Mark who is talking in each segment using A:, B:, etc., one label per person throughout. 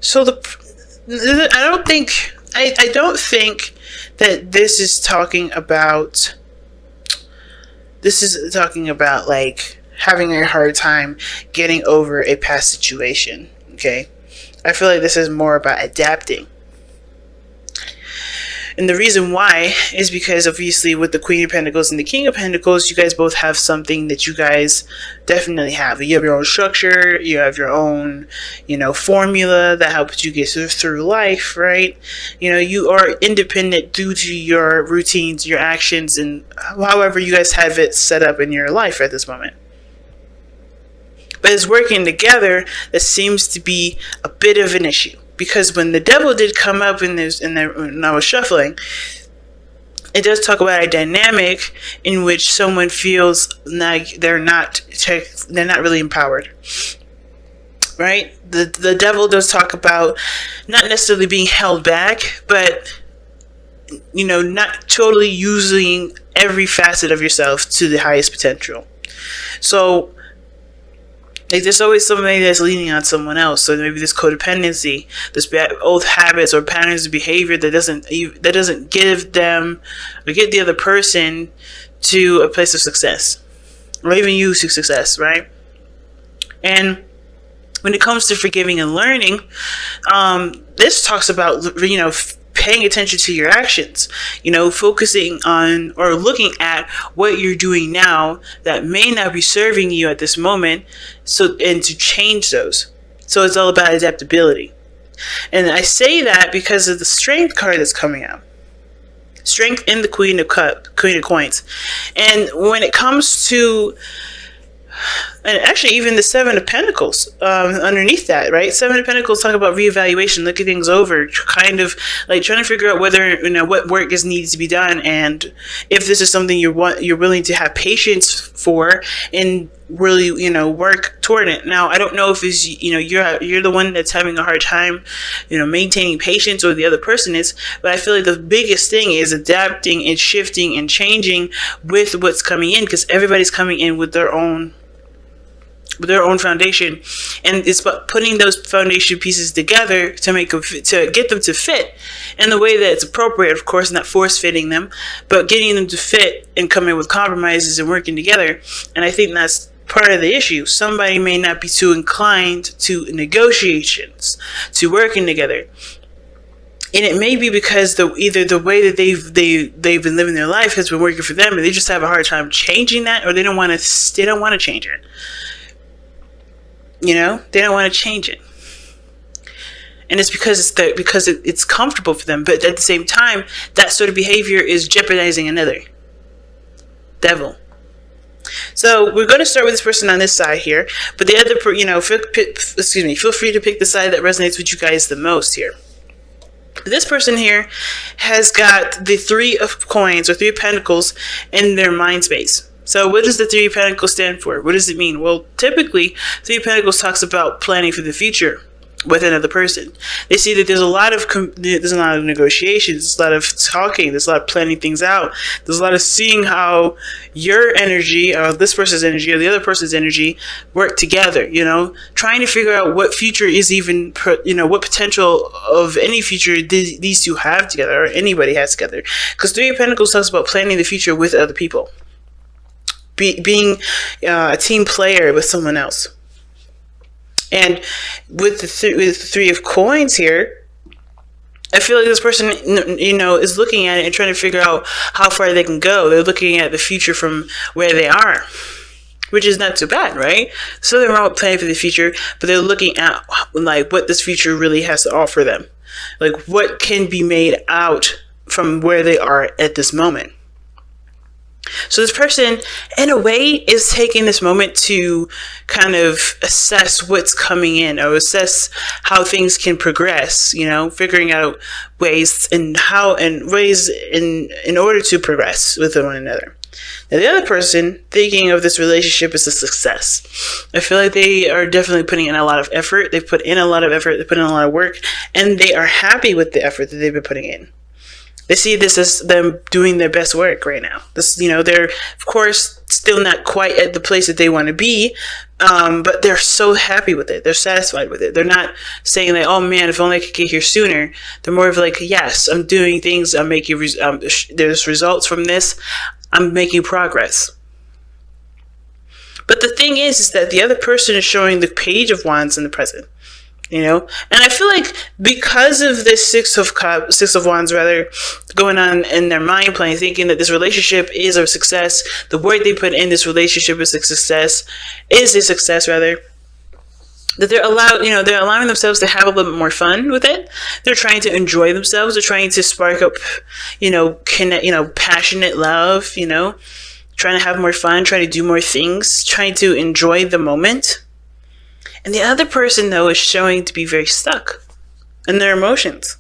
A: So I don't think that this is talking about like having a hard time getting over a past situation. Okay, I feel like this is more about adapting. And the reason why is because obviously with the Queen of Pentacles and the King of Pentacles, you guys both have something that you guys definitely have. You have your own structure, you have your own, formula that helps you get through life, right? You are independent due to your routines, your actions, and however you guys have it set up in your life at this moment. But it's working together that seems to be a bit of an issue. Because when the Devil did come up when I was shuffling, it does talk about a dynamic in which someone feels like they're not really empowered, right? The Devil does talk about not necessarily being held back, but not totally using every facet of yourself to the highest potential. So like there's always somebody that's leaning on someone else. So maybe this codependency, this bad old habits or patterns of behavior that doesn't give them or get the other person to a place of success, or even you to success, right? And when it comes to forgiving and learning, this talks about paying attention to your actions, focusing on or looking at what you're doing now that may not be serving you at this moment, and to change those. So it's all about adaptability. And I say that because of the Strength card that's coming out. Strength in the Queen of Coins. And when it comes to, and actually even the Seven of Pentacles underneath that, right? Seven of Pentacles talk about reevaluation, looking things over, kind of like trying to figure out whether what work needs to be done, and if this is something you're willing to have patience for and really work toward it. Now I don't know if it's you're the one that's having a hard time maintaining patience, or the other person is, but I feel like the biggest thing is adapting and shifting and changing with what's coming in, because everybody's coming in with their own foundation, and it's about putting those foundation pieces together to get them to fit in the way that it's appropriate, of course, not force fitting them, but getting them to fit and coming with compromises and working together. And I think that's part of the issue. Somebody may not be too inclined to negotiations, to working together. And it may be because either the way that they've been living their life has been working for them, and they just have a hard time changing that, or they don't want to change it. They don't want to change it, and it's because it's comfortable for them. But at the same time, that sort of behavior is jeopardizing another. Devil. So we're going to start with this person on this side here, but the other, feel free to pick the side that resonates with you guys the most here. This person here has got the Three of Coins or Three of Pentacles in their mind space. So what does the Three of Pentacles stand for? What does it mean? Well, typically, Three of Pentacles talks about planning for the future with another person. They see that there's a lot of negotiations, there's a lot of talking, there's a lot of planning things out, there's a lot of seeing how your energy, or this person's energy, or the other person's energy work together, trying to figure out what future is even, what potential of any future these two have together, or anybody has together. Because Three of Pentacles talks about planning the future with other people. Being a team player with someone else. And with the Three of Coins here, I feel like this person, is looking at it and trying to figure out how far they can go. They're looking at the future from where they are, which is not too bad, right? So they're not planning for the future, but they're looking at like what this future really has to offer them. Like what can be made out from where they are at this moment. So this person, in a way, is taking this moment to kind of assess what's coming in, or assess how things can progress, figuring out ways in order to progress with one another. Now, the other person thinking of this relationship as a success. I feel like they are definitely putting in a lot of effort. They've put in a lot of effort. They put in a lot of work, and they are happy with the effort that they've been putting in. They see this as them doing their best work right now. They're, of course, still not quite at the place that they want to be, But they're so happy with it. They're satisfied with it. They're not saying like, oh man, if only I could get here sooner. They're more of like, yes, I'm doing things. I'm making, there's results from this. I'm making progress. But the thing is that the other person is showing the Page of Wands in the present. And I feel like because of this Six of Wands rather, going on in their mind plane, thinking that this relationship is a success, the word they put in this relationship is a success rather, that they're allowing themselves to have a little bit more fun with it. They're trying to enjoy themselves. They're trying to spark up, passionate love, trying to have more fun, trying to do more things, trying to enjoy the moment. And the other person, though, is showing to be very stuck in their emotions.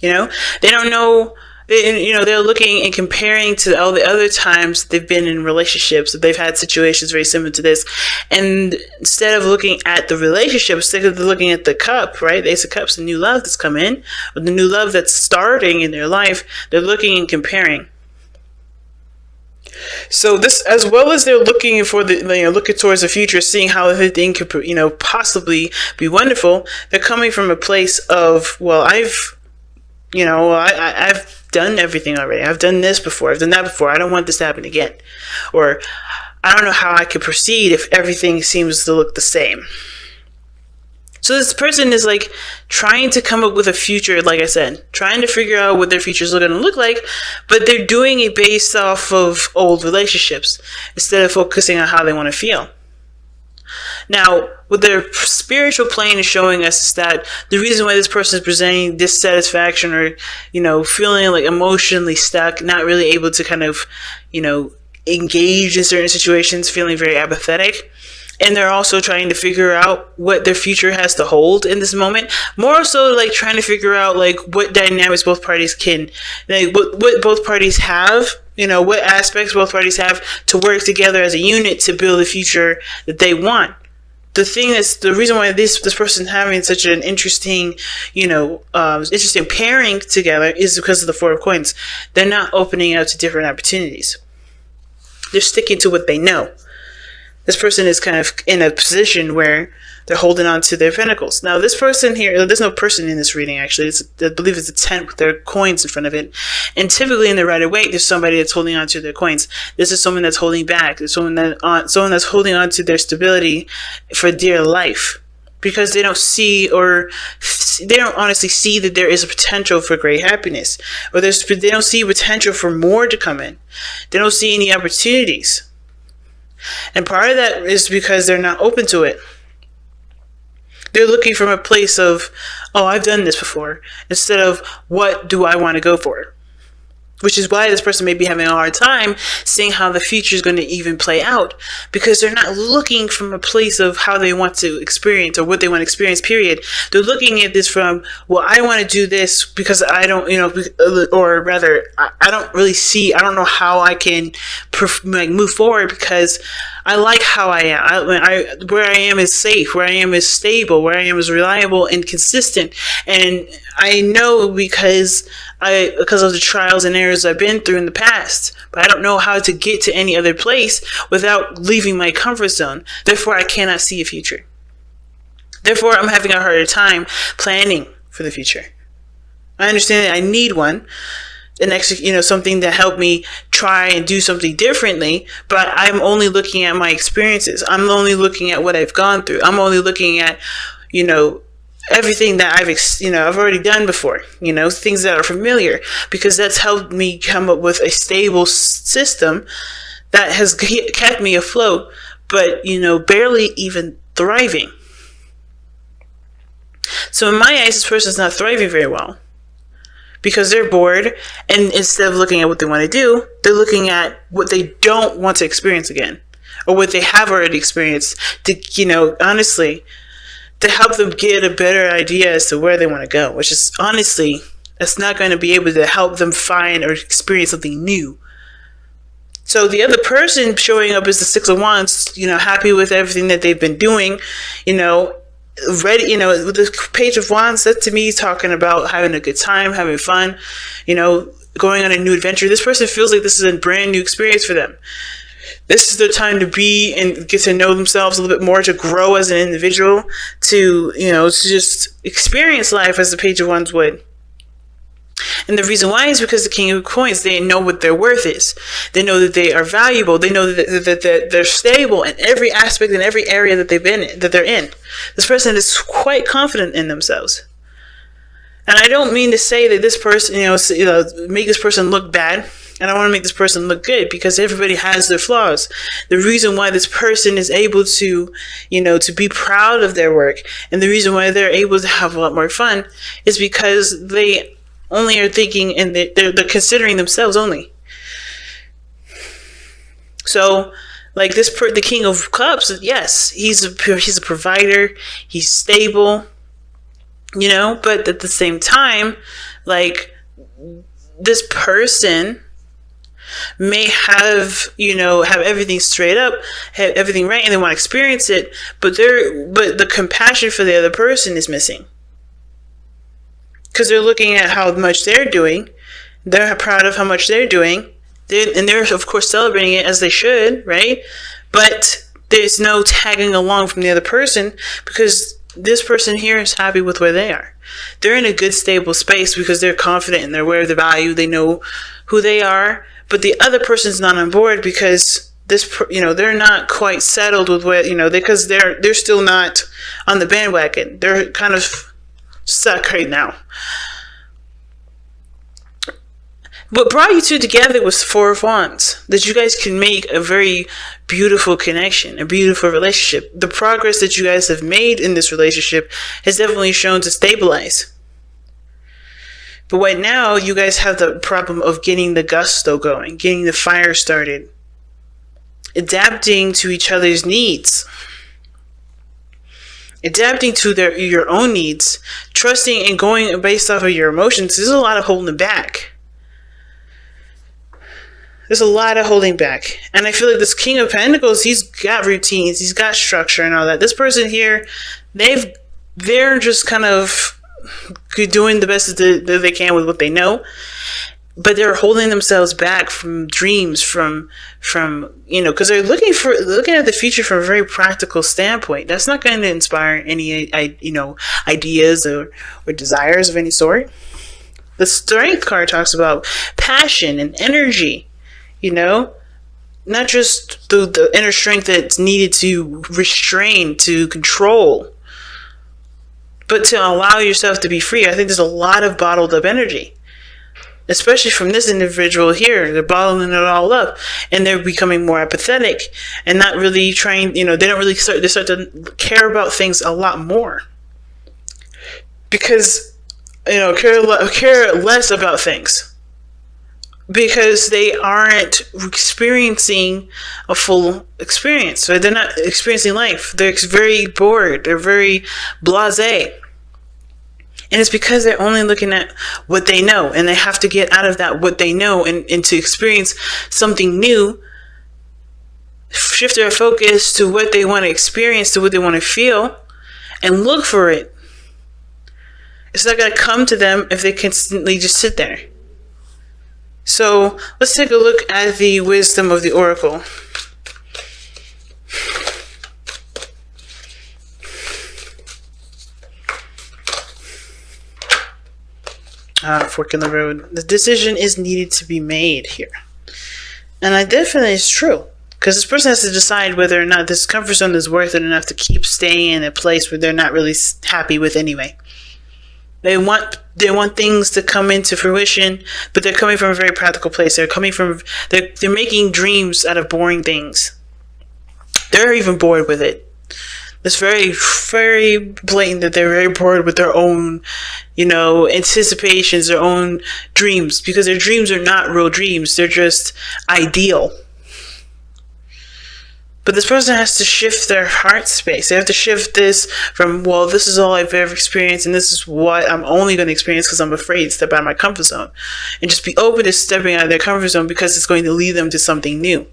A: They don't know, they're looking and comparing to all the other times they've been in relationships, that they've had situations very similar to this. And instead of looking at the relationship, instead of looking at the cup, right? The Ace of Cups, the new love that's come in, or the new love that's starting in their life, they're looking and comparing. So this, as well as they're looking for looking towards the future, seeing how everything could, possibly be wonderful. They're coming from a place of, well, I've done everything already. I've done this before. I've done that before. I don't want this to happen again. Or I don't know how I could proceed if everything seems to look the same. So this person is like trying to come up with a future, like I said, trying to figure out what their future is going to look like, but they're doing it based off of old relationships instead of focusing on how they want to feel. Now, what their spiritual plane is showing us is that the reason why this person is presenting dissatisfaction or, feeling like emotionally stuck, not really able to kind of, engage in certain situations, feeling very apathetic. And they're also trying to figure out what their future has to hold in this moment. More so like trying to figure out like what dynamics both parties can, like what both parties have, what aspects both parties have to work together as a unit to build a future that they want. The reason why this person having such an interesting, interesting pairing together is because of the Four of Coins. They're not opening out to different opportunities. They're sticking to what they know. This person is kind of in a position where they're holding on to their pentacles. Now, this person here, there's no person in this reading, actually. I believe it's a tent with their coins in front of it. And typically in the Rider-Waite, there's somebody that's holding on to their coins. This is someone that's holding back. There's someone that's holding on to their stability for dear life. Because they don't they don't honestly see that there is a potential for great happiness. Or they don't see potential for more to come in. They don't see any opportunities. And part of that is because they're not open to it. They're looking from a place of, oh, I've done this before, instead of what do I want to go for? Which is why this person may be having a hard time seeing how the future is going to even play out, because they're not looking from a place of how they want to experience or what they want to experience, period. They're looking at this from, well, I want to do this because I don't, or rather, I don't really see, I don't know how I can move forward because I like how I am. Where I am is safe. Where I am is stable. Where I am is reliable and consistent. And I know because of the trials and errors I've been through in the past. But I don't know how to get to any other place without leaving my comfort zone. Therefore, I cannot see a future. Therefore, I'm having a harder time planning for the future. I understand that I need one. Something to help me try and do something differently, but I'm only looking at my experiences. I'm only looking at what I've gone through. I'm only looking at, everything that I've already done before, things that are familiar, because that's helped me come up with a stable system that has kept me afloat, but, barely even thriving. So in my eyes, this person's not thriving very well. Because they're bored, and instead of looking at what they want to do, they're looking at what they don't want to experience again, or what they have already experienced to, honestly, to help them get a better idea as to where they want to go, which is, honestly, that's not going to be able to help them find or experience something new. So the other person showing up is the Six of Wands, happy with everything that they've been doing, ready, with the Page of Wands, that to me is talking about having a good time, having fun, going on a new adventure. This person feels like this is a brand new experience for them. This is their time to be and get to know themselves a little bit more, to grow as an individual, to, to just experience life as the Page of Wands would. And the reason why is because the King of Coins, they know what their worth is. They know that they are valuable. They know that they're stable in every aspect, in every area that they're in. This person is quite confident in themselves. And I don't mean to say that this person, make this person look bad. And I want to make this person look good, because everybody has their flaws. The reason why this person is able to, to be proud of their work, and the reason why they're able to have a lot more fun, is because they only are thinking, and they're considering themselves only. So, like the King of Cups, yes, he's a provider, he's stable, but at the same time, like, this person may have everything straight up, have everything right, and they want to experience it, but the compassion for the other person is missing, because they're looking at how much they're doing. They're proud of how much they're doing, and they're of course celebrating it, as they should, right? But there's no tagging along from the other person, because this person here is happy with where they are. They're in a good, stable space because they're confident and they're aware of the value. They know who they are. But the other person's not on board because they're not quite settled with what, because they're still not on the bandwagon. They're kind of stuck right now. What brought you two together was Four of Wands, that you guys can make a very beautiful connection, a beautiful relationship. The progress that you guys have made in this relationship has definitely shown to stabilize. But right now, you guys have the problem of getting the gusto going, getting the fire started, adapting to each other's needs, adapting to your own needs, trusting and going based off of your emotions. There's a lot of holding back. There's a lot of holding back. And I feel like this King of Pentacles, he's got routines, he's got structure and all that. This person here, they're just kind of doing the best that they can with what they know, but they're holding themselves back from dreams, from because they're looking at the future from a very practical standpoint. That's not going to inspire any ideas or desires of any sort. The Strength card talks about passion and energy, not just the inner strength that's needed to restrain, to control, but to allow yourself to be free. I think there's a lot of bottled up energy, especially from this individual here. They're bottling it all up, and they're becoming more apathetic and not really trying, they don't really start to care about things a lot more, because, care less about things, because they aren't experiencing a full experience. So they're not experiencing life. They're very bored. They're very blasé. And it's because they're only looking at what they know, and they have to get out of that what they know and to experience something new, shift their focus to what they want to experience, to what they want to feel, and look for it. It's not going to come to them if they constantly just sit there. So let's take a look at the wisdom of the Oracle. Fork in the road. The decision is needed to be made here. And that definitely is true. Because this person has to decide whether or not this comfort zone is worth it enough to keep staying in a place where they're not really happy with anyway. They want things to come into fruition, but they're coming from a very practical place. They're making dreams out of boring things. They're even bored with it. It's very, very blatant that they're very bored with their own, anticipations, their own dreams, because their dreams are not real dreams. They're just ideal. But this person has to shift their heart space. They have to shift this from, well, this is all I've ever experienced, and this is what I'm only going to experience because I'm afraid to step out of my comfort zone. And just be open to stepping out of their comfort zone, because it's going to lead them to something new.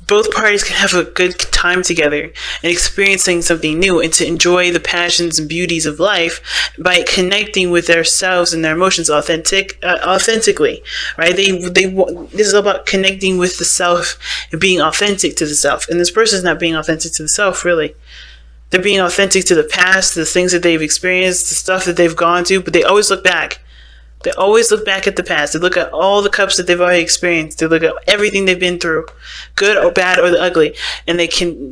A: both parties can have a good time together and experiencing something new, and to enjoy the passions and beauties of life by connecting with themselves and their emotions authentically, right? This is about connecting with the self and being authentic to the self. And this person is not being authentic to the self, really. They're being authentic to the past, the things that they've experienced, the stuff that they've gone through, but they always look back. They always look back at the past. They look at all the cups that they've already experienced. They look at everything they've been through, good or bad or the ugly. And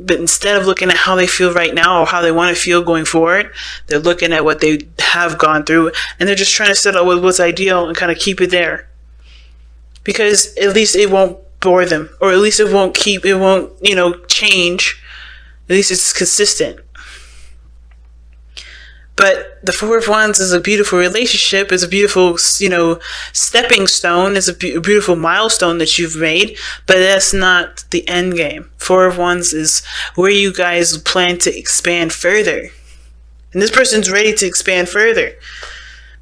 A: but instead of looking at how they feel right now or how they want to feel going forward, they're looking at what they have gone through, and they're just trying to settle with what's ideal and kind of keep it there. Because at least it won't bore them, or at least it won't, change. At least it's consistent. But the Four of Wands is a beautiful relationship. It's a beautiful, stepping stone. It's a beautiful milestone that you've made. But that's not the end game. Four of Wands is where you guys plan to expand further. And this person's ready to expand further.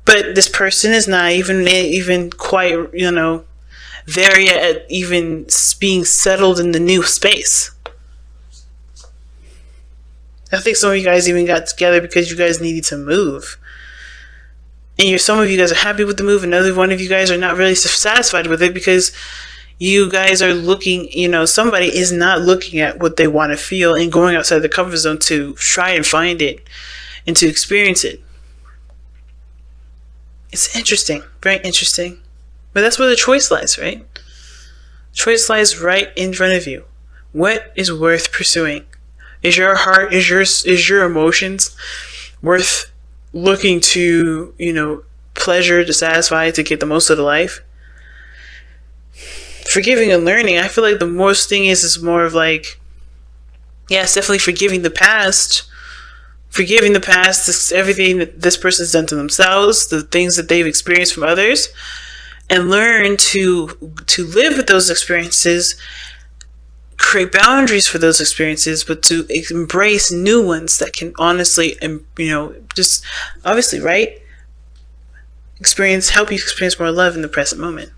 A: But this person is not even quite, there yet at even being settled in the new space. I think some of you guys even got together because you guys needed to move. And some of you guys are happy with the move, and another one of you guys are not really satisfied with it because you guys are looking, somebody is not looking at what they want to feel and going outside the comfort zone to try and find it and to experience it. It's interesting, very interesting. But that's where the choice lies, right? Choice lies right in front of you. What is worth pursuing? Is your heart, is your emotions worth looking to, pleasure, to satisfy, to get the most out of life? Forgiving and learning, I feel like the most thing is more of like, it's definitely forgiving the past. Forgiving the past, everything that this person's done to themselves, the things that they've experienced from others, and learn to live with those experiences, create boundaries for those experiences, but to embrace new ones that can honestly, just obviously, right? Help you experience more love in the present moment.